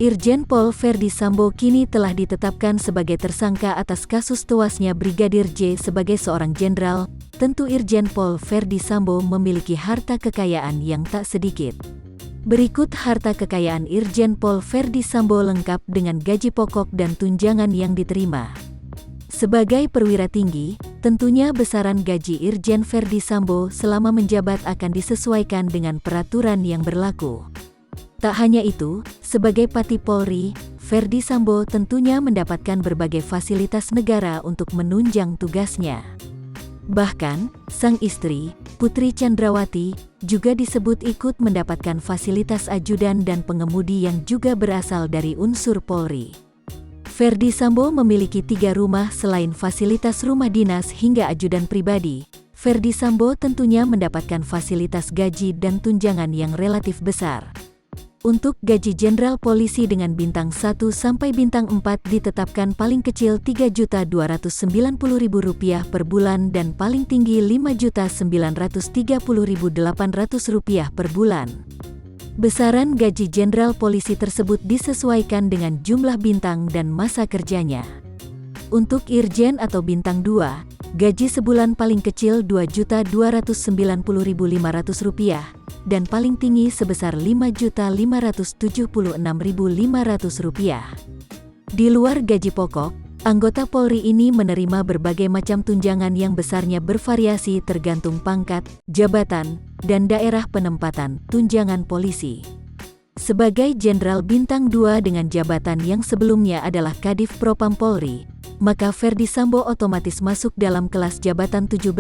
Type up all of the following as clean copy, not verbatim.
Irjen Pol Verdi Sambo kini telah ditetapkan sebagai tersangka atas kasus tewasnya Brigadir J. Sebagai seorang jenderal, tentu Irjen Pol Verdi Sambo memiliki harta kekayaan yang tak sedikit. Berikut harta kekayaan Irjen Pol Verdi Sambo lengkap dengan gaji pokok dan tunjangan yang diterima. Sebagai perwira tinggi, tentunya besaran gaji Irjen Verdi Sambo selama menjabat akan disesuaikan dengan peraturan yang berlaku. Tak hanya itu, sebagai Pati Polri, Verdi Sambo tentunya mendapatkan berbagai fasilitas negara untuk menunjang tugasnya. Bahkan, sang istri, Putri Chandrawati, juga disebut ikut mendapatkan fasilitas ajudan dan pengemudi yang juga berasal dari unsur Polri. Verdi Sambo memiliki 3 rumah selain fasilitas rumah dinas hingga ajudan pribadi. Verdi Sambo tentunya mendapatkan fasilitas gaji dan tunjangan yang relatif besar. Untuk gaji Jenderal Polisi dengan bintang 1 sampai bintang 4 ditetapkan paling kecil Rp3.290.000 per bulan dan paling tinggi Rp5.930.800 per bulan. Besaran gaji Jenderal Polisi tersebut disesuaikan dengan jumlah bintang dan masa kerjanya. Untuk Irjen atau bintang 2, gaji sebulan paling kecil Rp2.290.500 dan paling tinggi sebesar Rp5.576.500. Di luar gaji pokok, anggota Polri ini menerima berbagai macam tunjangan yang besarnya bervariasi tergantung pangkat, jabatan, dan daerah penempatan tunjangan polisi. Sebagai Jenderal Bintang 2 dengan jabatan yang sebelumnya adalah Kadif Propam Polri, maka Verdi Sambo otomatis masuk dalam kelas jabatan 17,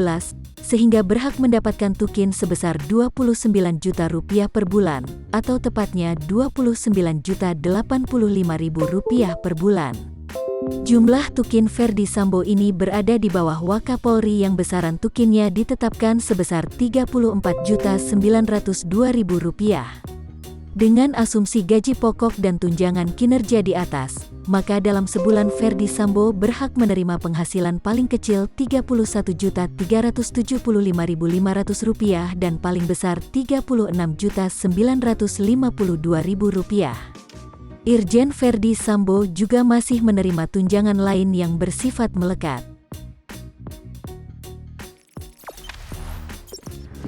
sehingga berhak mendapatkan tukin sebesar Rp29 juta per bulan, atau tepatnya Rp29.085.000 per bulan. Jumlah tukin Verdi Sambo ini berada di bawah Wakapolri yang besaran tukinnya ditetapkan sebesar Rp34.902.000. Dengan asumsi gaji pokok dan tunjangan kinerja di atas, maka dalam sebulan Verdi Sambo berhak menerima penghasilan paling kecil Rp36.375.500 dan paling besar Rp36.952.000. Irjen Verdi Sambo juga masih menerima tunjangan lain yang bersifat melekat.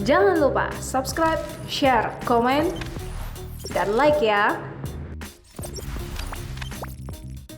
Jangan lupa subscribe, share, komen, dan like ya.